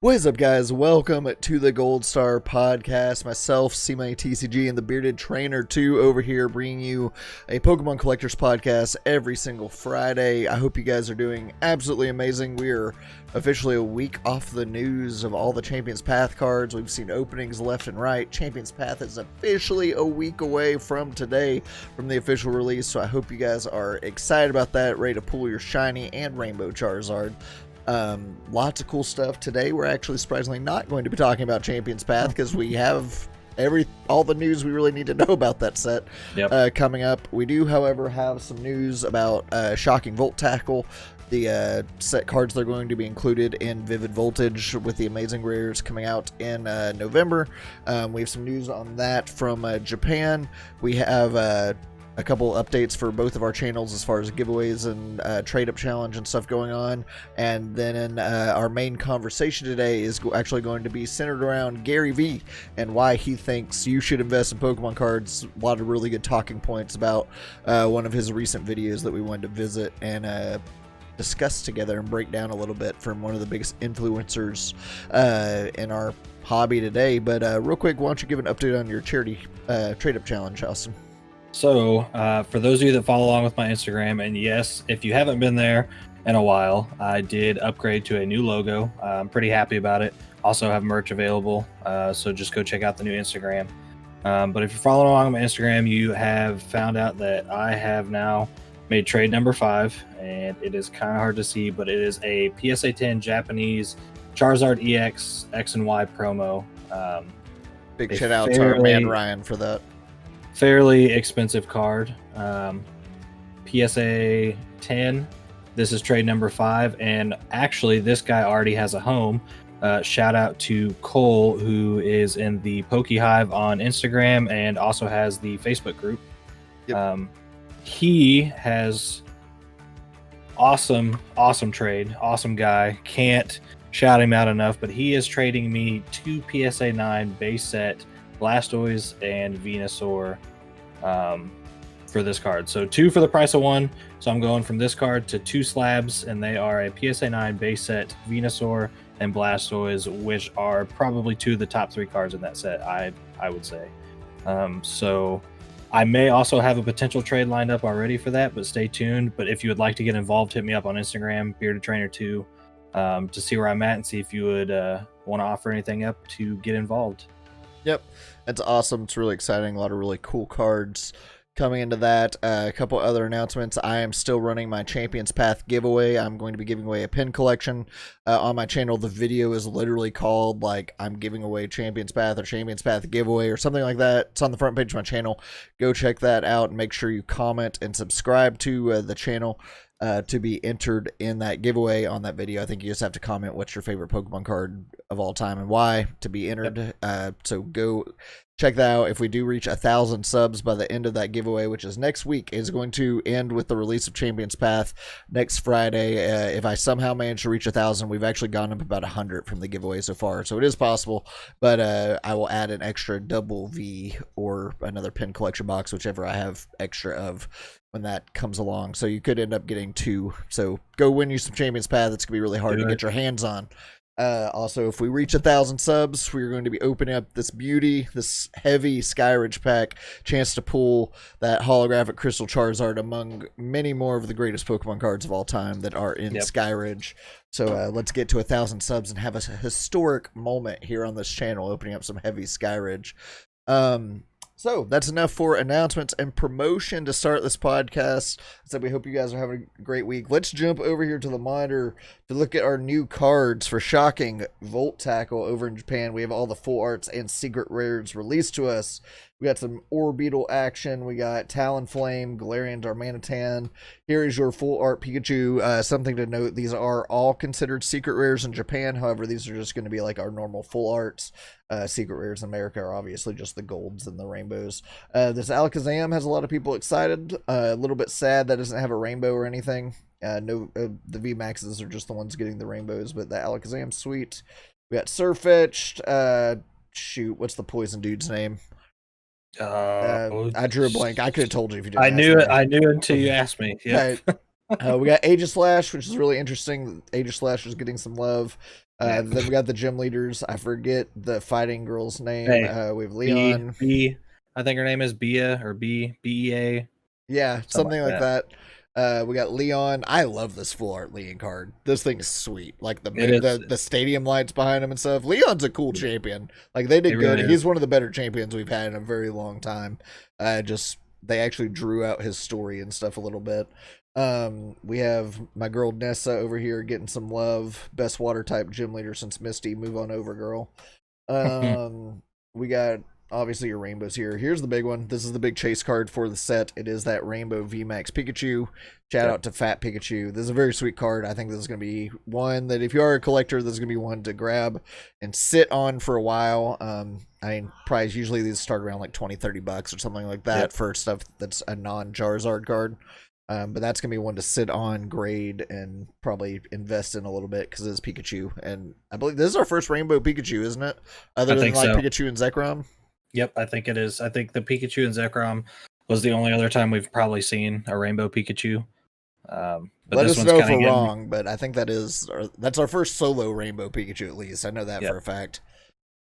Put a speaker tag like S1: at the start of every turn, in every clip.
S1: What is up, guys? Welcome to the Gold Star Podcast. Myself, CMyTCG, and the Bearded Trainer 2 over here bringing you a Pokemon Collectors Podcast every single Friday. I hope you guys are doing absolutely amazing. We are officially a week off the news of all the Champions Path cards. We've seen openings left and right. Champions Path is officially a week away from today from the official release, so I hope you guys are excited about that, ready to pull your Shiny and Rainbow Charizard. Lots of cool stuff today. We're actually surprisingly not going to be talking about Champions Path because we have all the news we really need to know about that set coming up. We do, however, have some news about Shocking Volt Tackle, the set cards that are going to be included in Vivid Voltage with the Amazing Rares coming out in November. We have some news on that from Japan. We have a couple updates for both of our channels as far as giveaways and trade-up challenge and stuff going on. And then our main conversation today is actually going to be centered around GaryVee and why he thinks you should invest in Pokemon cards. A lot of really good talking points about one of his recent videos that we wanted to visit and discuss together and break down a little bit from one of the biggest influencers in our hobby today. But real quick, why don't you give an update on your charity trade-up challenge, Austin?
S2: So, for those of you that follow along with my Instagram, and yes, if you haven't been there in a while, I did upgrade to a new logo. I'm pretty happy about it. Also have merch available, so just go check out the new Instagram. But if you're following along on my Instagram, you have found out that I have now made trade number 5, and it is kind of hard to see, but it is a PSA 10 Japanese Charizard EX X and Y promo.
S1: Big shout out to our man Ryan for that.
S2: Fairly expensive card. PSA 10. This is trade number 5, and actually this guy already has a home. Shout out to Cole, who is in the Pokehive on Instagram and also has the Facebook group. Yep. He has awesome trade, awesome guy. Can't shout him out enough, but he is trading me 2 PSA 9 base set Blastoise and Venusaur for this card. So 2 for the price of 1. So I'm going from this card to 2 slabs, and they are a PSA 9 base set Venusaur and Blastoise, which are probably 2 of the top 3 cards in that set, I would say. So I may also have a potential trade lined up already for that, but stay tuned. But if you would like to get involved, hit me up on Instagram, Bearded Trainer 2, to see where I'm at and see if you would want to offer anything up to get involved.
S1: Yep, that's awesome. It's really exciting. A lot of really cool cards coming into that. A couple other announcements. I am still running my Champions Path giveaway. I'm going to be giving away a pin collection on my channel. The video is literally called like I'm giving away Champions Path or Champions Path giveaway or something like that. It's on the front page of my channel. Go check that out and make sure you comment and subscribe to the channel to be entered in that giveaway on that video. I think you just have to comment what's your favorite Pokemon card of all time and why to be entered. So go check that out. If we do reach 1,000 subs by the end of that giveaway, which is next week, is going to end with the release of Champions Path next Friday. If I somehow manage to reach 1,000, we've actually gone up about 100 from the giveaway so far, so it is possible. But I will add an extra double V or another pin collection box, whichever I have extra of, when that comes along. So you could end up getting 2. So go win you some Champions Path. It's gonna be really hard to get your hands on. Also, if we reach 1,000 subs, we're going to be opening up this heavy Skyridge pack, chance to pull that holographic Crystal Charizard among many more of the greatest Pokemon cards of all time that are in Skyridge. So let's get to 1,000 subs and have a historic moment here on this channel, opening up some heavy Skyridge. So that's enough for announcements and promotion to start this podcast. So we hope you guys are having a great week. Let's jump over here to the monitor to look at our new cards for Shocking Volt Tackle over in Japan. We have all the full arts and secret rares released to us. We got some Orbeetle action. We got Talonflame, Galarian Darmanitan. Here is your full art Pikachu. Something to note, these are all considered secret rares in Japan. However, these are just going to be like our normal full arts. Secret rares in America are obviously just the golds and the rainbows. This Alakazam has a lot of people excited. A little bit sad that doesn't have a rainbow or anything. The VMAXs are just the ones getting the rainbows, but the Alakazam's sweet. We got Surfetched. Shoot, what's the poison dude's name? I drew a blank. I could have told you if you didn't.
S2: I knew it. I knew it until you asked me. Yeah.
S1: We got Aegislash, which is really interesting. Aegislash is getting some love.
S2: Yeah.
S1: Then we got the gym leaders. I forget the fighting girl's name.
S2: Hey,
S1: We have
S2: B
S1: Leon.
S2: B. I think her name is Bia or BEA,
S1: Yeah,
S2: something
S1: something
S2: like
S1: like
S2: that.
S1: that. We got Leon. I love this full art Leon card. This thing is sweet. Like
S2: It is.
S1: the stadium lights behind him and stuff. Leon's a cool champion. Like they
S2: It
S1: did good.
S2: really is.
S1: He's one of the better champions we've had in a very long time. Just they actually drew out his story and stuff a little bit. We have my girl Nessa over here getting some love. Best water type gym leader since Misty. Move on over, girl. We got obviously your rainbows here. Here's the big one. This is the big chase card for the set. It is that Rainbow VMAX Pikachu. Shout out to Fat Pikachu. This is a very sweet card. I think this is going to be one that if you are a collector, this is going to be one to grab and sit on for a while. I mean, price usually these start around like $20-$30 or something like that for stuff that's a non-Charizard card. But that's going to be one to sit on, grade, and probably invest in a little bit because it's Pikachu. And I believe this is our first Rainbow Pikachu, isn't it? Other than like Pikachu and Zekrom?
S2: Yep, I think it is. I think the Pikachu and Zekrom was the only other time we've probably seen a Rainbow Pikachu. But
S1: Let
S2: this
S1: us
S2: one's
S1: know if
S2: kind
S1: we're
S2: of
S1: wrong, but I think that's our first solo Rainbow Pikachu at least. I know that for a fact.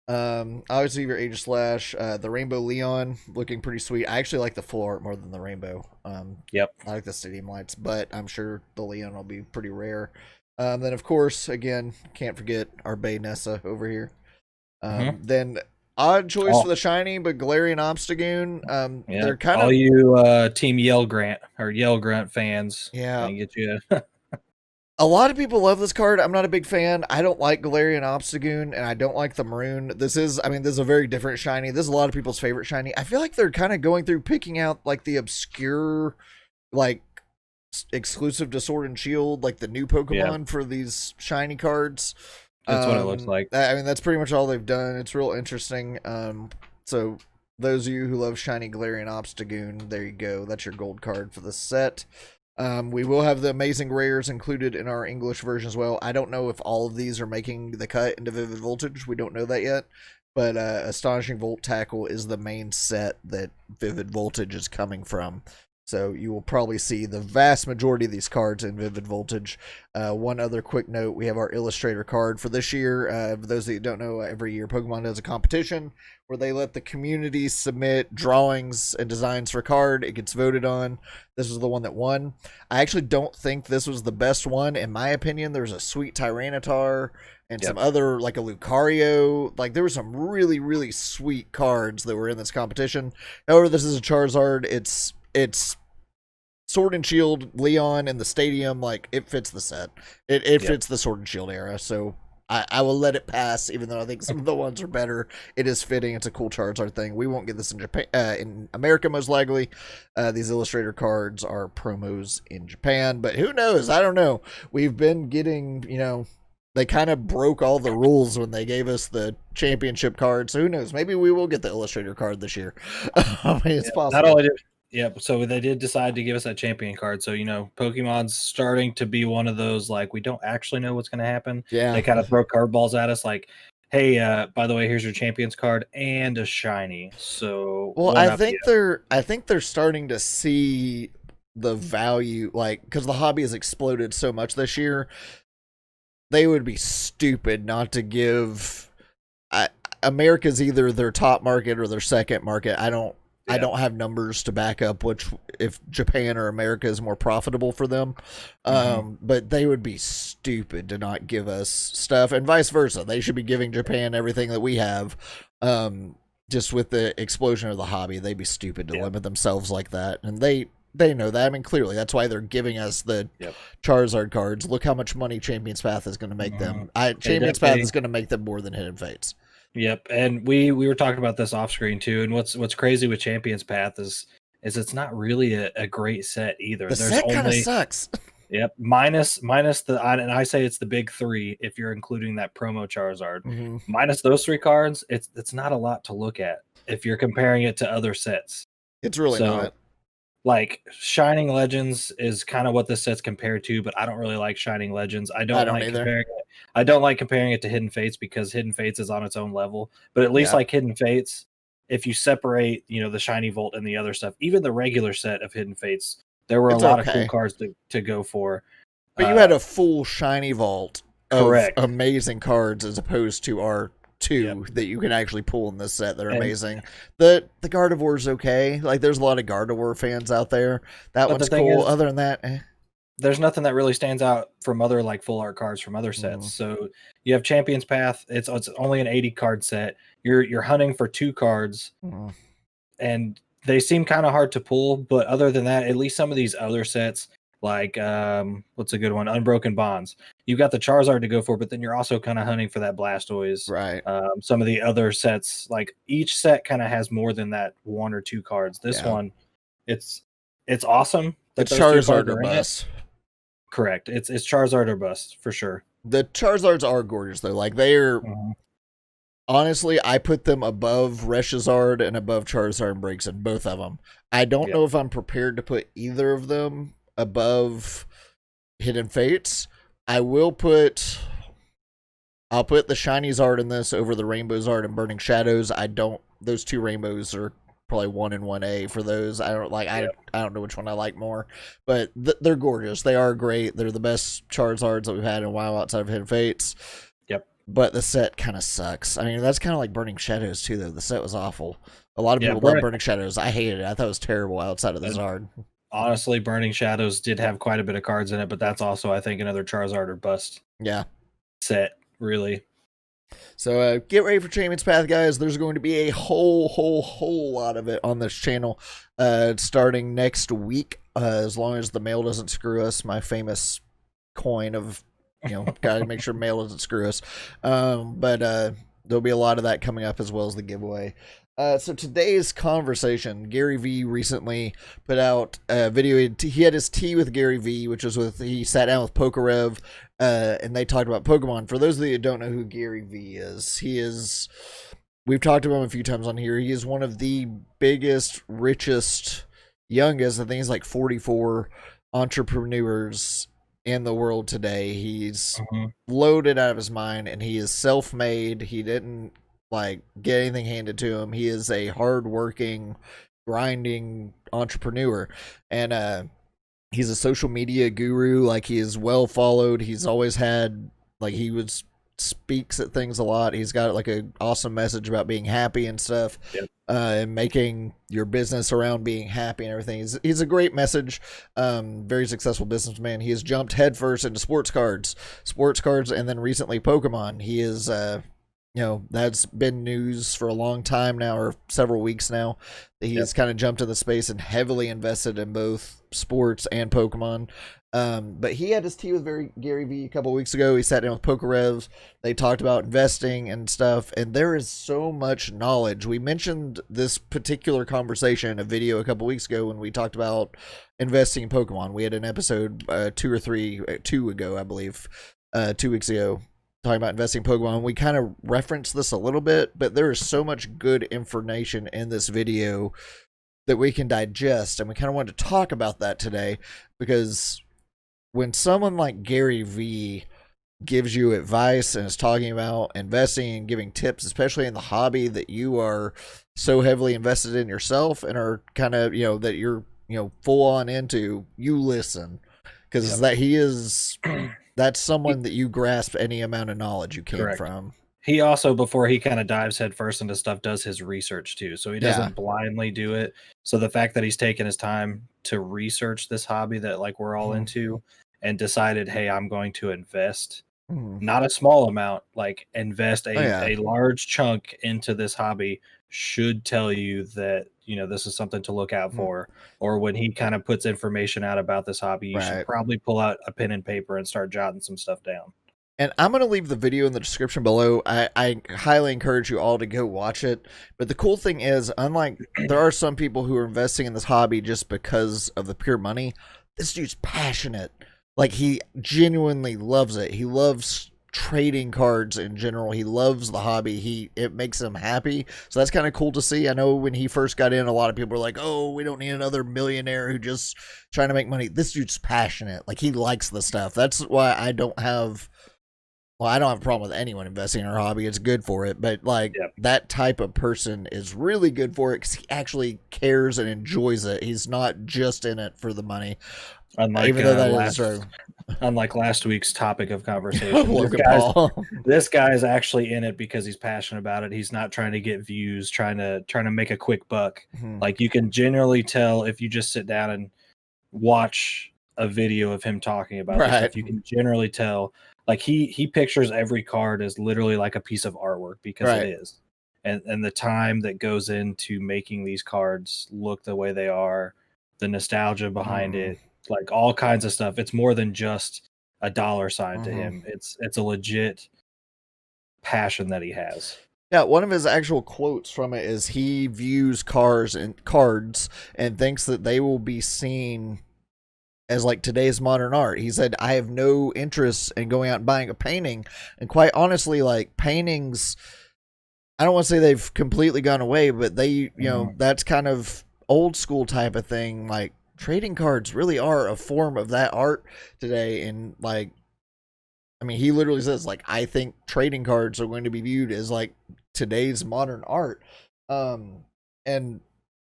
S1: Obviously your Aegislash, the Rainbow Leon looking pretty sweet. I actually like the full art more than the Rainbow.
S2: Yep.
S1: I like the stadium lights, but I'm sure the Leon will be pretty rare. Then of course, again, can't forget our Bay Nessa over here. Then odd choice for the shiny, but Galarian Obstagoon. They're kind of
S2: all you Team Yell Grant or Yell Grunt fans.
S1: Yeah.
S2: Get you.
S1: A lot of people love this card. I'm not a big fan. I don't like Galarian Obstagoon, and I don't like the maroon. This is a very different shiny. This is a lot of people's favorite shiny. I feel like they're kind of going through picking out like the obscure, like exclusive to Sword and Shield, like the new Pokemon for these shiny cards.
S2: That's what it looks like.
S1: I mean, that's pretty much all they've done. It's real interesting. So those of you who love shiny Galarian Obstagoon, there you go. That's your gold card for the set. We will have the amazing rares included in our English version as well. I don't know if all of these are making the cut into Vivid Voltage. We don't know that yet. But Astonishing Volt Tackle is the main set that Vivid Voltage is coming from. So you will probably see the vast majority of these cards in Vivid Voltage. One other quick note, we have our Illustrator card for this year. For those that don't know, every year Pokemon does a competition where they let the community submit drawings and designs for a card. It gets voted on. This was the one that won. I actually don't think this was the best one. In my opinion, there's a sweet Tyranitar and some other, like a Lucario. Like, there were some really, really sweet cards that were in this competition. However, this is a Charizard. It's Sword and Shield, Leon, and the stadium. Like, it fits the set. It fits the Sword and Shield era. So I will let it pass, even though I think some of the ones are better. It is fitting. It's a cool Charizard thing. We won't get this in Japan, in America, most likely. These Illustrator cards are promos in Japan, but who knows? I don't know. We've been getting, they kind of broke all the rules when they gave us the championship card. So who knows? Maybe we will get the Illustrator card this year. I mean, it's possible.
S2: Not only so they did decide to give us that champion card. So, Pokemon's starting to be one of those, like, we don't actually know what's going to happen.
S1: Yeah.
S2: They kind of throw curveballs at us like, hey, by the way, here's your champions card and a shiny. So,
S1: well, I think they're starting to see the value, like, because the hobby has exploded so much this year. They would be stupid not to give America's either their top market or their second market. I don't have numbers to back up if Japan or America is more profitable for them. But they would be stupid to not give us stuff, and vice versa. They should be giving Japan everything that we have. Just with the explosion of the hobby, they'd be stupid to limit themselves like that. And they know that. I mean, clearly, that's why they're giving us the Charizard cards. Look how much money Champions Path is going to make them. Champions Path is going to make them more than Hidden Fates.
S2: Yep, and we were talking about this off screen too. And what's crazy with Champions Path is it's not really a great set either.
S1: The set kind of sucks.
S2: Yep, minus the, and I say it's the big three if you're including that promo Charizard. Minus those three cards, it's not a lot to look at if you're comparing it to other sets.
S1: It's really not.
S2: Like, Shining Legends is kind of what this set's compared to, but I don't really like Shining Legends. I don't like comparing it to Hidden Fates because Hidden Fates is on its own level. But at least like Hidden Fates, if you separate, the Shiny Volt and the other stuff, even the regular set of Hidden Fates, there were a lot of cool cards to go for.
S1: But you had a full Shiny Vault of
S2: Correct.
S1: amazing cards as opposed to our two
S2: Yep.
S1: that you can actually pull in this set that are
S2: And
S1: amazing. The Gardevoir's okay. Like there's a lot of Gardevoir fans out there. That
S2: but the
S1: one's
S2: thing
S1: cool.
S2: is,
S1: Other than that,
S2: there's nothing that really stands out from other like full art cards from other sets. So you have Champion's Path. It's only an 80 card set. You're hunting for 2 cards, and they seem kind of hard to pull. But other than that, at least some of these other sets, like what's a good one? Unbroken Bonds. You've got the Charizard to go for, but then you're also kind of hunting for that Blastoise.
S1: right.
S2: Some of the other sets, like each set, kind of has more than that 1 or 2 cards. This
S1: Yeah.
S2: one, it's awesome that
S1: It's
S2: those 2
S1: Charizard
S2: cards
S1: or
S2: are in it.
S1: bust.
S2: Correct. It's Charizard or bust for sure.
S1: The Charizards are gorgeous though. Like they're honestly, I put them above Reshazard and above Charizard and Braixen, both of them. I don't know if I'm prepared to put either of them above Hidden Fates. I'll put the Shiny Zard in this over the Rainbow Zard and Burning Shadows. Those 2 rainbows are probably 1 and 1A for those. I don't know which one I like more, but they're gorgeous. They are great. They're the best Charizards that we've had in a while outside of Hidden Fates.
S2: Yep.
S1: But the set kind of sucks. I mean, that's kind of like Burning Shadows too, though. The set was awful. A lot of people love Burning Shadows. I hated it. I thought it was terrible outside of the Zard.
S2: Honestly, Burning Shadows did have quite a bit of cards in it, but that's also, I think, another Charizard or bust set, really.
S1: So get ready for Champion's Path, guys. There's going to be a whole lot of it on this channel starting next week, as long as the mail doesn't screw us. My famous coin of, gotta make sure mail doesn't screw us. But there'll be a lot of that coming up as well as the giveaway. So today's conversation, GaryVee recently put out a video. He had his tea with GaryVee, which was he sat down with Pokerev, and they talked about Pokemon. For those of you who don't know who GaryVee is, we've talked about him a few times on here. He is one of the biggest, richest, youngest, I think he's like 44 entrepreneurs in the world today. He's loaded out of his mind, and he is self-made. He didn't get anything handed to him. He is a hard-working, grinding entrepreneur, and he's a social media guru. Like, he is well followed. He's always had speaks at things a lot. He's got like an awesome message about being happy and stuff, and making your business around being happy and everything. He's a great message. Very successful businessman. He has jumped headfirst into sports cards, and then recently Pokemon. He is that's been news for a long time now, or several weeks now, that he's kind of jumped in the space and heavily invested in both sports and Pokemon. But he had his tea with GaryVee a couple weeks ago. He sat down with Pokerev. They talked about investing and stuff, and there is so much knowledge. We mentioned this particular conversation in a video a couple weeks ago when we talked about investing in Pokemon. We had an episode 2 ago, I believe, 2 weeks ago, talking about investing in Pokemon. We kind of referenced this a little bit, but there is so much good information in this video that we can digest, and we kind of wanted to talk about that today, because when someone like GaryVee gives you advice and is talking about investing and giving tips, especially in the hobby that you are so heavily invested in yourself and are kind of, that you're, full on into, you listen, because that's someone that you grasp any amount of knowledge you can from.
S2: He also, before he kind of dives headfirst into stuff, does his research too. So he doesn't blindly do it. So the fact that he's taken his time to research this hobby that we're all into, and decided, hey, I'm going to invest, not a small amount, invest a large chunk into this hobby, should tell you that, this is something to look out for. Or when he kind of puts information out about this hobby, you should probably pull out a pen and paper and start jotting some stuff down.
S1: And I'm going to leave the video in the description below. I highly encourage you all to go watch it. But the cool thing is, unlike there are some people who are investing in this hobby just because of the pure money, this dude's passionate. He genuinely loves it. He loves trading cards in general. He loves the hobby. It makes him happy. So that's kind of cool to see. I know when he first got in, a lot of people were like, oh, we don't need another millionaire who just trying to make money. This dude's passionate. He likes the stuff. That's why I don't have a problem with anyone investing in our hobby. It's good for it. But that type of person is really good for it because he actually cares and enjoys it. He's not just in it for the money.
S2: Unlike
S1: Even though that is true.
S2: unlike last week's topic of conversation,
S1: Logan Paul.
S2: this guy is actually in it because he's passionate about it. He's not trying to get views, trying to make a quick buck. Like, you can generally tell if you just sit down and watch a video of him talking about this stuff. You can generally tell, like, he pictures every card as literally like a piece of artwork, because it is. And the time that goes into making these cards look the way they are, the nostalgia behind it, like all kinds of stuff. It's more than just a dollar sign to him. It's a legit passion that he has.
S1: Yeah, one of his actual quotes from it is he views cards and thinks that they will be seen as like today's modern art. He said, I have no interest in going out and buying a painting. And quite honestly, like, paintings, I don't want to say they've completely gone away, but they, you know, that's kind of old school type of thing. Like, trading cards really are a form of that art today. And like, I mean, he literally says, like, I think trading cards are going to be viewed as like today's modern art. And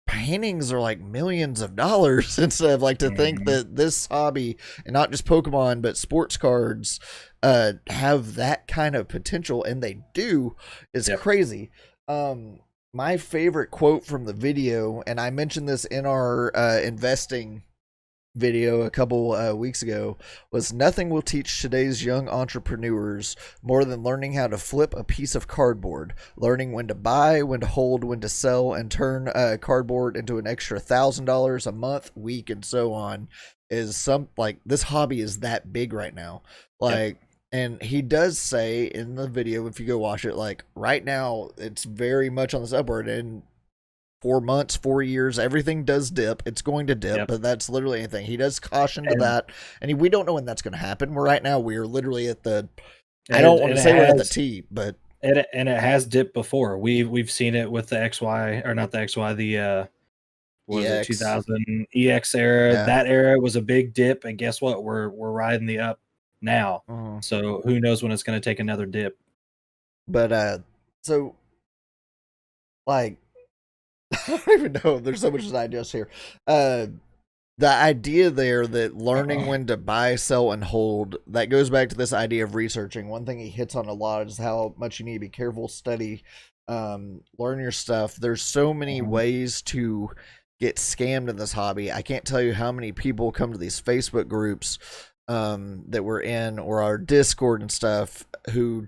S1: paintings are like millions of dollars, instead of like, to think that this hobby, and not just Pokemon, but sports cards, have that kind of potential, and they do, is crazy. My favorite quote from the video, and I mentioned this in our investing video a couple weeks ago, was, nothing will teach today's young entrepreneurs more than learning how to flip a piece of cardboard. Learning when to buy, when to hold, when to sell, and turn cardboard into an extra $1,000 a month, week, and so on, is some, like, this hobby is that big right now. Like, and he does say in the video, if you go watch it, like, right now it's very much on this upward, and 4 months, 4 years, everything does dip. It's going to dip, but that's literally anything. He does caution to that, and we don't know when that's going to happen. Right now, we are literally at the, I don't want to say we're at the T, but
S2: it has dipped before. We've seen it with the XY, or not the XY, the what was it, 2000 EX era. That era was a big dip, and guess what? We're riding the up now. So who knows when it's going to take another dip?
S1: But so, like, I don't even know. There's so much to digest here. The idea there that learning when to buy, sell, and hold, that goes back to this idea of researching. One thing he hits on a lot is how much you need to be careful, study, learn your stuff. There's so many ways to get scammed in this hobby. I can't tell you how many people come to these Facebook groups that we're in, or our Discord and stuff, who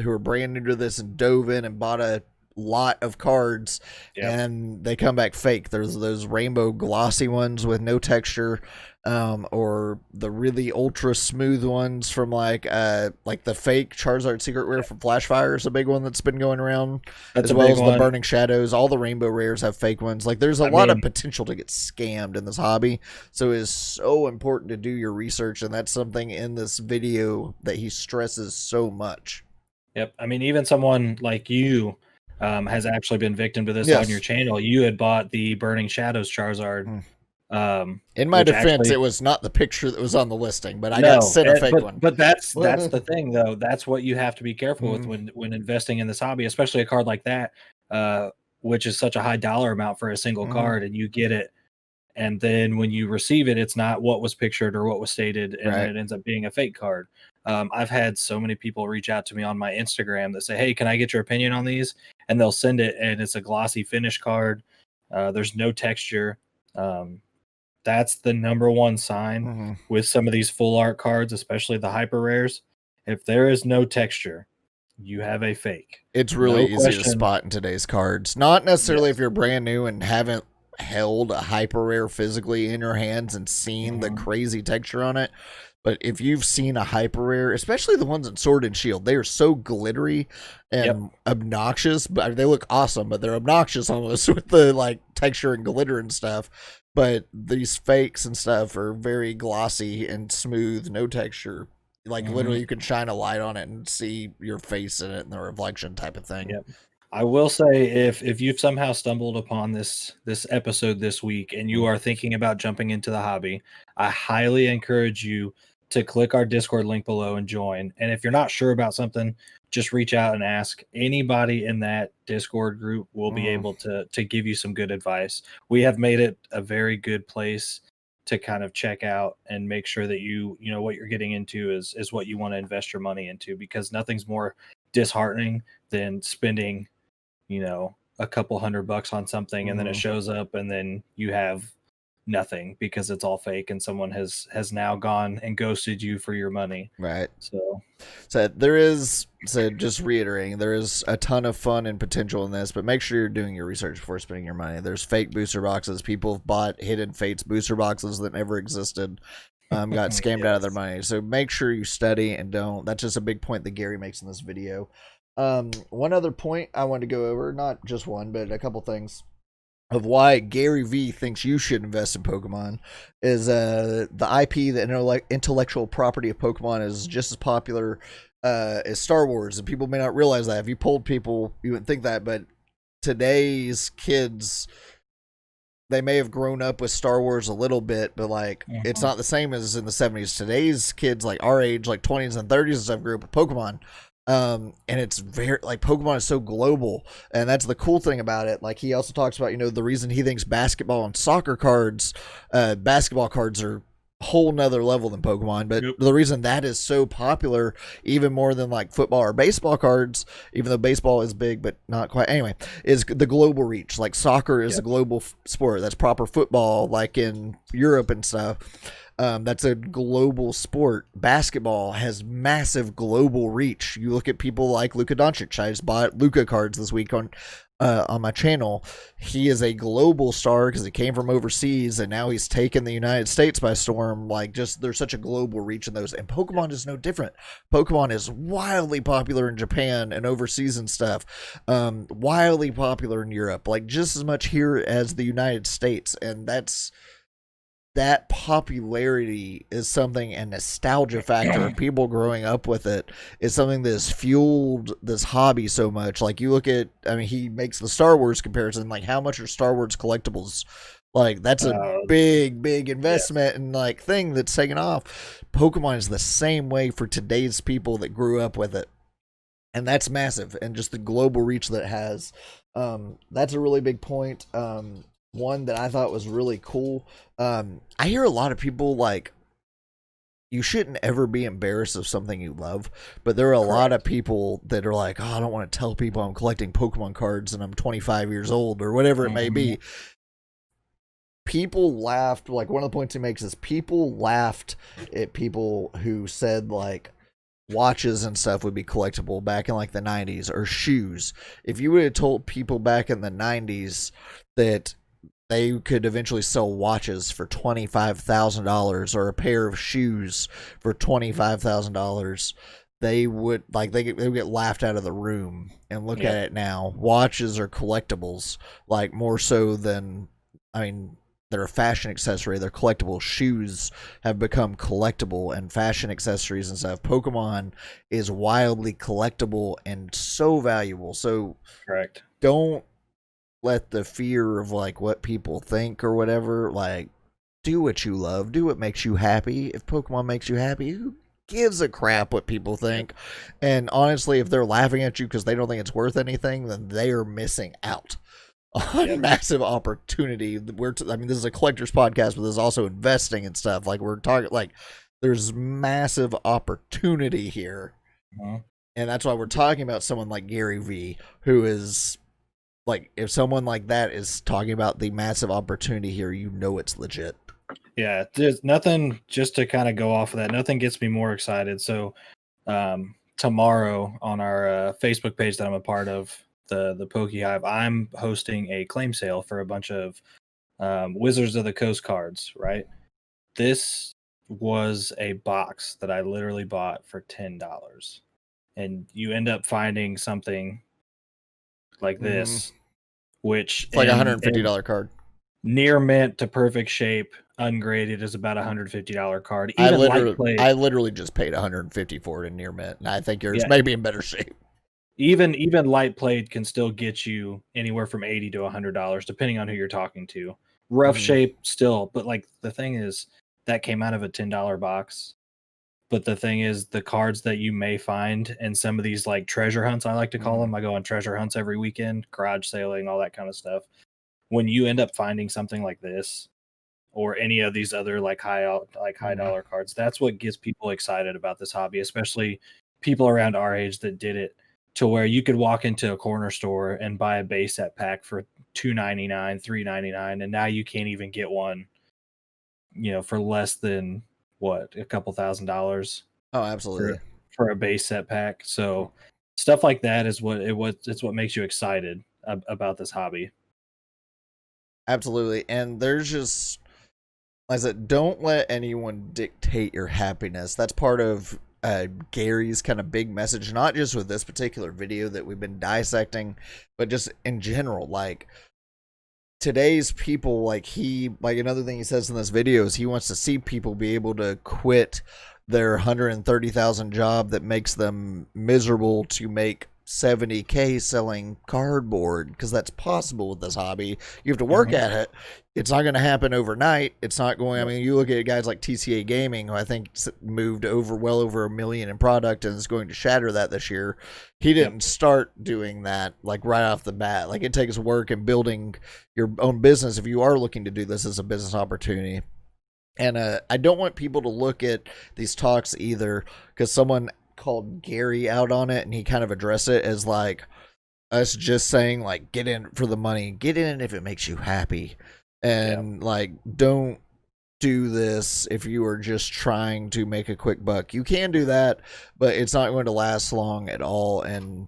S1: are brand new to this and dove in and bought a lot of cards, and they come back fake. There's those rainbow glossy ones with no texture, or the really ultra smooth ones from like the fake Charizard Secret Rare from Flashfire is a big one that's been going around, as well as the Burning Shadows. All the rainbow rares have fake ones. Like, there's a lot of potential to get scammed in this hobby, so it is so important to do your research, and that's something in this video that he stresses so much.
S2: I mean, even someone like you has actually been victim to this on your channel. You had bought the Burning Shadows Charizard.
S1: In my defense, it was not the picture that was on the listing, but I got sent a fake one.
S2: But that's the thing, though. That's what you have to be careful with when investing in this hobby, especially a card like that, which is such a high dollar amount for a single card, and you get it, and then when you receive it, it's not what was pictured or what was stated, and then it ends up being a fake card. I've had so many people reach out to me on my Instagram that say, hey, can I get your opinion on these? And they'll send it, and it's a glossy finish card. There's no texture. That's the number one sign with some of these full art cards, especially the hyper rares. If there is no texture, you have a fake.
S1: It's really easy to spot in today's cards. Not necessarily if you're brand new and haven't held a hyper rare physically in your hands and seen the crazy texture on it. But if you've seen a hyper rare, especially the ones in Sword and Shield, they are so glittery and obnoxious. But they look awesome, but they're obnoxious almost with the like texture and glitter and stuff. But these fakes and stuff are very glossy and smooth, no texture. Like literally, you can shine a light on it and see your face in it and the reflection type of thing.
S2: I will say, if you've somehow stumbled upon this episode this week and you are thinking about jumping into the hobby, I highly encourage you to click our Discord link below and join. And if you're not sure about something, just reach out and ask. Anybody in that Discord group will be able to give you some good advice. We have made it a very good place to kind of check out and make sure that you know what you're getting into is what you want to invest your money into, because nothing's more disheartening than spending, a couple $100 on something and then it shows up and then you have nothing because it's all fake and someone has now gone and ghosted you for your money.
S1: Right.
S2: So
S1: just reiterating, there is a ton of fun and potential in this, but make sure you're doing your research before spending your money. There's fake booster boxes. People have bought Hidden Fates booster boxes that never existed, got scammed out of their money. So make sure you study and don't. That's just a big point that Gary makes in this video. One other point I wanted to go over, not just one, but a couple things of why GaryVee thinks you should invest in Pokemon is the IP, the intellectual property of Pokemon, is just as popular as Star Wars, and people may not realize that. If you polled people, you wouldn't think that, but today's kids, they may have grown up with Star Wars a little bit, but like it's not the same as in the 70s. Today's kids, like our age, like 20s and 30s and stuff, grew up with Pokemon. And it's very, like, Pokemon is so global, and that's the cool thing about it. Like, he also talks about, the reason he thinks basketball and soccer cards, basketball cards are a whole nother level than Pokemon, but the reason that is so popular, even more than like football or baseball cards, even though baseball is big but not quite, anyway, is the global reach. Like, soccer is a global sport. That's proper football, like in Europe and stuff. That's a global sport. Basketball has massive global reach. You look at people like Luka Doncic. I just bought Luka cards this week on my channel. He is a global star because he came from overseas, and now he's taken the United States by storm. Like, just there's such a global reach in those, and Pokemon is no different. Pokemon is wildly popular in Japan and overseas and stuff. Wildly popular in Europe, like just as much here as the United States, and that popularity is something, and nostalgia factor of people growing up with it is something that has fueled this hobby so much. Like, you look at, he makes the Star Wars comparison, like how much are Star Wars collectibles? Like, that's a big investment and like thing that's taken off. Pokemon is the same way for today's people that grew up with it. And that's massive, and just the global reach that it has. That's a really big point. One that I thought was really cool. I hear a lot of people like, you shouldn't ever be embarrassed of something you love, but there are a lot of people that are like, I don't want to tell people I'm collecting Pokemon cards and I'm 25 years old or whatever it may be. People laughed, like one of the points he makes is people laughed at people who said like watches and stuff would be collectible back in like the 90s, or shoes. If you would have told people back in the 90s that they could eventually sell watches for $25,000 or a pair of shoes for $25,000, they would get laughed out of the room. And look at it now. Watches are collectibles, like more so than, they're a fashion accessory. They're collectible. Shoes have become collectible, and fashion accessories and stuff. Pokemon is wildly collectible and so valuable. So
S2: correct.
S1: Don't let the fear of like what people think or whatever, like, do what you love, do what makes you happy. If Pokemon makes you happy, who gives a crap what people think? And honestly, if they're laughing at you because they don't think it's worth anything, then they are missing out on massive opportunity. This is a collector's podcast, but there's also investing and stuff. Like, we're talking, like, there's massive opportunity here. And that's why we're talking about someone like GaryVee, who is like, if someone like that is talking about the massive opportunity here, it's legit.
S2: Yeah, there's nothing, just to kind of go off of that, nothing gets me more excited. So tomorrow on our Facebook page that I'm a part of, the Pokehive, I'm hosting a claim sale for a bunch of Wizards of the Coast cards, right? This was a box that I literally bought for $10. And you end up finding something like this, which
S1: it's like a $150 card.
S2: Near mint to perfect shape, ungraded, is about $150 card.
S1: I literally just paid $150 for it in near mint, and I think yours may be in better shape.
S2: Even light played can still get you anywhere from $80 to $100, depending on who you're talking to. Rough shape still, but like the thing is that came out of a $10 box. But the thing is, the cards that you may find in some of these like treasure hunts, I like to call them. I go on treasure hunts every weekend, garage sailing, all that kind of stuff. When you end up finding something like this, or any of these other like high dollar cards. That's what gets people excited about this hobby, especially people around our age that did it to where you could walk into a corner store and buy a base set pack for $2.99, $3.99, and now you can't even get one, for less than what, a couple $1,000
S1: Oh, absolutely.
S2: for a base set pack. So stuff like that is it's what makes you excited about this hobby.
S1: Absolutely. And there's just, like I said, don't let anyone dictate your happiness. That's part of Gary's kind of big message, not just with this particular video that we've been dissecting, but just in general. Like, today's people, like another thing he says in this video is he wants to see people be able to quit their 130,000 job that makes them miserable to make 70K selling cardboard, because that's possible with this hobby. You have to work at it. It's not going to happen overnight. It's not going, I mean, you look at guys like TCA Gaming, who I think moved well over $1 million in product and is going to shatter that this year. He didn't start doing that like right off the bat. Like, it takes work and building your own business if you are looking to do this as a business opportunity. And I don't want people to look at these talks either, because someone called Gary out on it and he kind of addressed it as like us just saying like, get in for the money, get in if it makes you happy, and like, don't do this if you are just trying to make a quick buck. You can do that, but it's not going to last long at all. And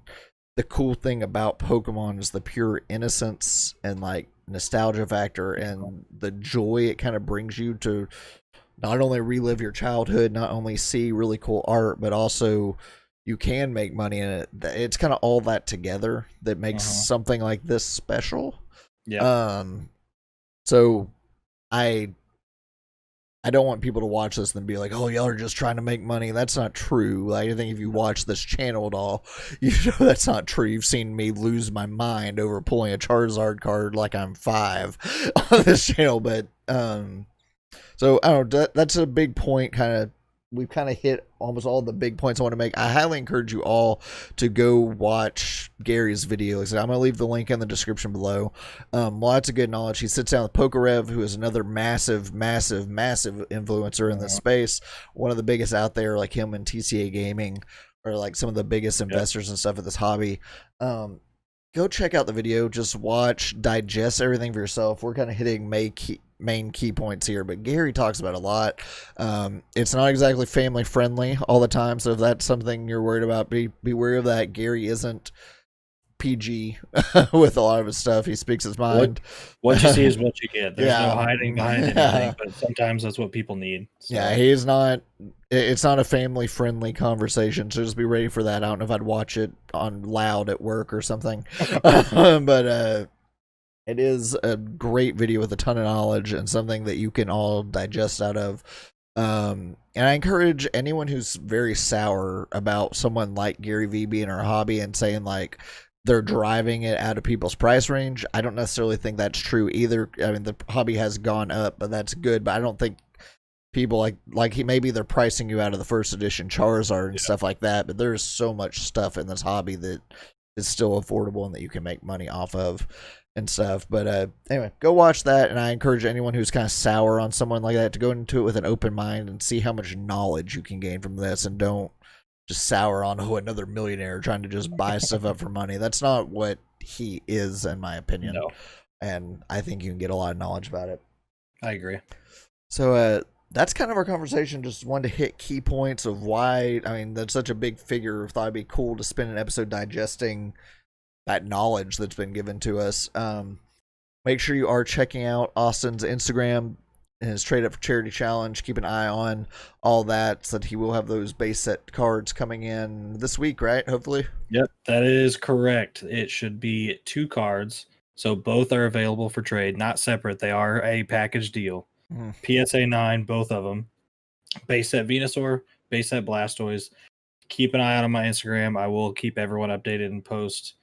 S1: the cool thing about Pokemon is the pure innocence and like nostalgia factor and the joy it kind of brings you to not only relive your childhood, not only see really cool art, but also you can make money in it. It's kind of all that together that makes something like this special.
S2: Yeah.
S1: So I don't want people to watch this and be like, oh, y'all are just trying to make money. That's not true. Like, I think if you watch this channel at all, you know that's not true. You've seen me lose my mind over pulling a Charizard card like I'm 5 on this channel. But so I don't know. That's a big point. We've kind of hit almost all the big points I want to make. I highly encourage you all to go watch Gary's video. Like I said, I'm going to leave the link in the description below. Lots of good knowledge. He sits down with Pokerev, who is another massive influencer in this space. One of the biggest out there, like him and TCA Gaming are like some of the biggest investors and stuff in this hobby. Go check out the video. Just watch, digest everything for yourself. We're kind of hitting main key points here, but Gary talks about a lot. It's not exactly family friendly all the time, so if that's something you're worried about, be wary of that. Gary isn't PG with a lot of his stuff. He speaks his mind.
S2: What you see is what you get. There's no hiding behind anything, but sometimes that's what people need.
S1: So. Yeah, he's not. It's not a family friendly conversation, so just be ready for that. I don't know if I'd watch it on loud at work or something, but it is a great video with a ton of knowledge and something that you can all digest out of. And I encourage anyone who's very sour about someone like GaryVee being our hobby and saying like they're driving it out of people's price range. I don't necessarily think that's true either. I mean, the hobby has gone up, but that's good. But I don't think people maybe they're pricing you out of the first edition Charizard and stuff like that. But there's so much stuff in this hobby that is still affordable and that you can make money off of and stuff. But anyway, go watch that, and I encourage anyone who's kind of sour on someone like that to go into it with an open mind and see how much knowledge you can gain from this, and don't just sour on another millionaire trying to just buy stuff up for money. That's not what he is, in my opinion.
S2: No.
S1: And I think you can get a lot of knowledge about it.
S2: I agree.
S1: So that's kind of our conversation. Just wanted to hit key points of why. I mean, that's such a big figure. Thought it'd be cool to spend an episode digesting that knowledge that's been given to us. Make sure you are checking out Austin's Instagram and his Trade Up for Charity Challenge. Keep an eye on all that, so that he will have those base set cards coming in this week, right? Hopefully.
S2: Yep, that is correct. It should be 2 cards, so both are available for trade, not separate. They are a package deal. PSA 9, both of them. Base set Venusaur, base set Blastoise. Keep an eye out on my Instagram. I will keep everyone updated and post.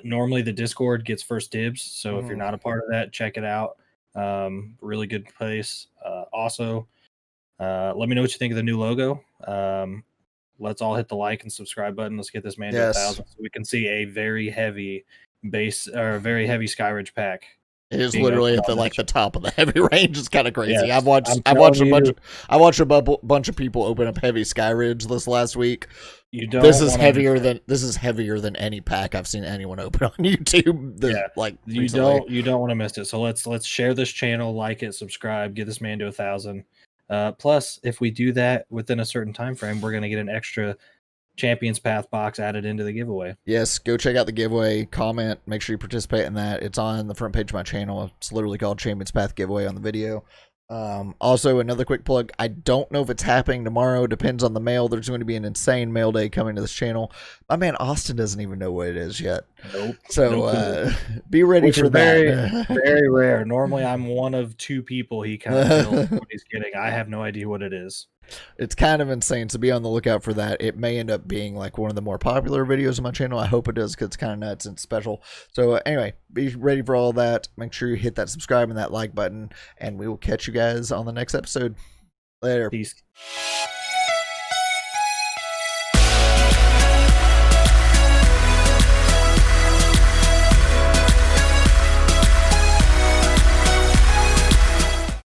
S2: Normally the Discord gets first dibs, so if you're not a part of that, check it out. Really good place. Also, let me know what you think of the new logo. Let's all hit the like and subscribe button. Let's get this man to 1,000 so we can see a very heavy base or a very heavy Skyridge pack
S1: It is
S2: being
S1: literally
S2: open
S1: at the
S2: on
S1: like
S2: this
S1: the top of the heavy range. It's kind of crazy.
S2: Yes, I'm
S1: I've watched
S2: telling you,
S1: I watched a bunch of people open up heavy Sky Ridge this last week.
S2: you don't want to miss it.
S1: This is heavier than any pack I've seen anyone open on YouTube.
S2: Yeah,
S1: like
S2: you
S1: recently.
S2: don't want to miss it. So let's share this channel, like it, subscribe, get this man to 1,000. Plus, if we do that within a certain time frame, we're gonna get an extra Champions Path box added into the giveaway.
S1: Yes, go check out the giveaway. Comment. Make sure you participate in that. It's on the front page of my channel. It's literally called Champions Path Giveaway on the video. Also, another quick plug. I don't know if it's happening tomorrow. Depends on the mail. There's going to be an insane mail day coming to this channel. My man Austin doesn't even know what it is yet.
S2: Nope.
S1: So be ready for that.
S2: Very rare. Normally, I'm one of two people he kind of feels what he's getting. I have no idea what it is.
S1: It's kind of insane, so be on the lookout for that. It may end up being like one of the more popular videos on my channel. I hope it does, because it's kind of nuts and special. So anyway, be ready for all that. Make sure you hit that subscribe and that like button, and we will catch you guys on the next episode. Later.
S2: Peace.